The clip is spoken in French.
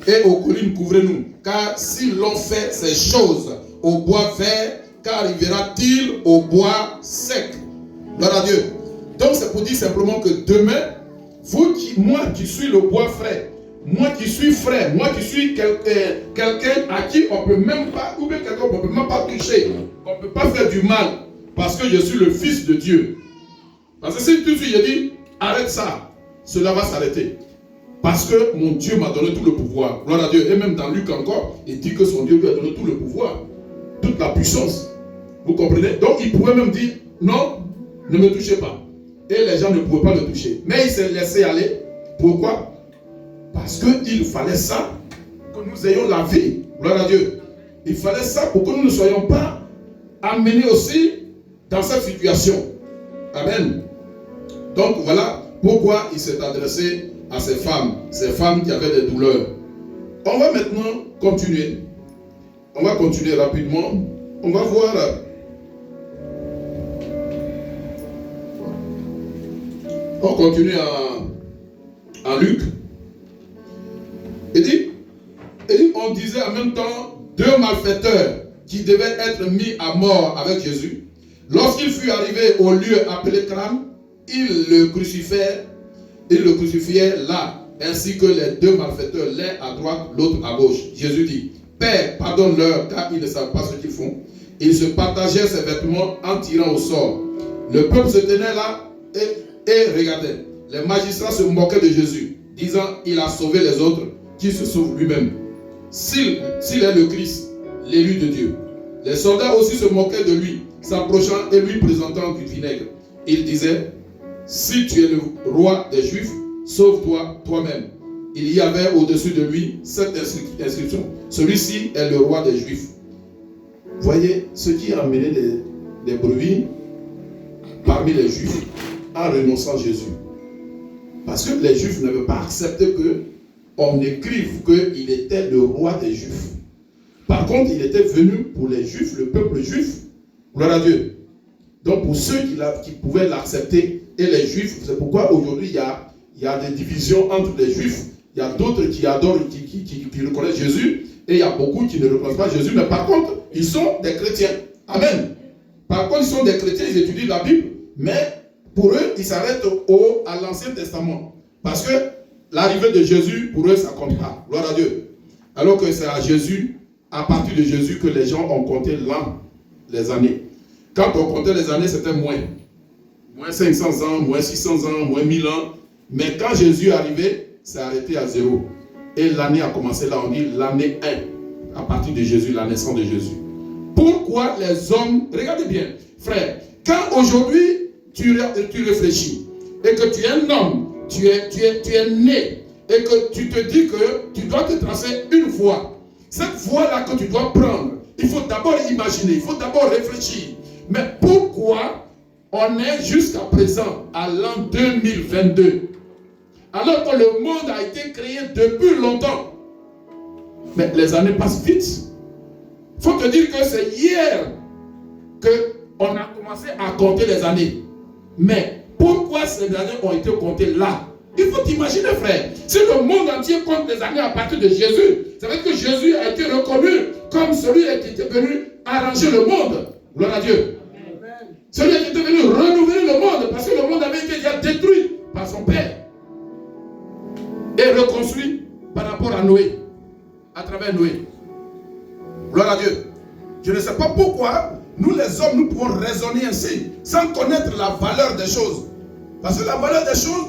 et aux collines couvrez-nous. Car si l'on fait ces choses au bois vert, qu'arrivera-t-il au bois sec? Gloire à Dieu. Donc c'est pour dire simplement que demain, moi qui suis le bois frais, moi qui suis frais, moi qui suis quelqu'un à qui on ne peut même pas, ou bien quelqu'un qu'on ne peut même pas toucher, on ne peut pas faire du mal, parce que je suis le Fils de Dieu. Parce que si tout de suite je dis, arrête ça, cela va s'arrêter. Parce que mon Dieu m'a donné tout le pouvoir. Gloire à Dieu. Et même dans Luc encore, il dit que son Dieu lui a donné tout le pouvoir, toute la puissance. Vous comprenez? Donc il pouvait même dire, non, ne me touchez pas. Et les gens ne pouvaient pas le toucher. Mais il s'est laissé aller. Pourquoi? Parce qu'il fallait ça, que nous ayons la vie. Gloire à Dieu. Il fallait ça pour que nous ne soyons pas amenés aussi dans cette situation. Amen. Donc voilà pourquoi il s'est adressé à ces femmes qui avaient des douleurs. On va maintenant continuer. On va continuer rapidement. On va voir. On continue en Luc. Il dit, on disait en même temps deux malfaiteurs qui devaient être mis à mort avec Jésus. Lorsqu'il fut arrivé au lieu appelé Crâne, ils le crucifièrent là, ainsi que les deux malfaiteurs, l'un à droite, l'autre à gauche. Jésus dit, Père, pardonne-leur, car ils ne savent pas ce qu'ils font. Ils se partageaient ses vêtements en tirant au sort. Le peuple se tenait là et regardait. Les magistrats se moquaient de Jésus, disant, il a sauvé les autres, qui se sauve lui-même. S'il est le Christ, l'élu de Dieu. Les soldats aussi se moquaient de lui, s'approchant et lui présentant du vinaigre. Ils disaient, si tu es le roi des Juifs, sauve-toi toi-même. Il y avait au-dessus de lui cette inscription. Celui-ci est le roi des Juifs. Voyez ce qui a amené les brebis parmi les Juifs en renonçant à Jésus. Parce que les Juifs n'avaient pas accepté qu'on écrive qu'il était le roi des Juifs. Par contre, il était venu pour les Juifs, le peuple juif. Gloire à Dieu. Donc pour ceux qui pouvaient l'accepter et les Juifs, c'est pourquoi aujourd'hui il y a des divisions entre les Juifs. Il y a d'autres qui adorent, qui reconnaissent Jésus, et il y a beaucoup qui ne reconnaissent pas Jésus, mais par contre, ils sont des chrétiens. Amen. Par contre, ils sont des chrétiens, ils étudient la Bible, mais pour eux, ils s'arrêtent à l'Ancien Testament. Parce que l'arrivée de Jésus, pour eux, ça ne compte pas. Gloire à Dieu. Alors que c'est à Jésus, à partir de Jésus, que les gens ont compté l'an, les années. Quand on comptait les années, c'était moins. Moins 500 ans, moins 600 ans, moins 1000 ans. Mais quand Jésus est arrivé, c'est arrêté à 0. Et l'année a commencé là, on dit l'année 1. À partir de Jésus, la naissance de Jésus. Pourquoi les hommes, regardez bien, frère, quand aujourd'hui tu réfléchis et que tu es un homme, tu es né et que tu te dis que tu dois te tracer une voie. Cette voie-là que tu dois prendre, il faut d'abord imaginer, il faut d'abord réfléchir. Mais pourquoi on est jusqu'à présent à l'an 2022 alors que le monde a été créé depuis longtemps? Mais les années passent vite. Il faut te dire que c'est hier qu'on a commencé à compter les années. Mais pourquoi ces années ont été comptées là? Il faut t'imaginer, frère. Si le monde entier compte les années à partir de Jésus, ça veut dire que Jésus a été reconnu comme celui qui était venu arranger le monde. Gloire à Dieu. Celui qui était venu renouveler le monde, parce que le monde avait été déjà détruit par son Père et reconstruit par rapport à Noé, à travers Noé. Gloire à Dieu. Je ne sais pas pourquoi nous les hommes, nous pouvons raisonner ainsi, sans connaître la valeur des choses. Parce que la valeur des choses,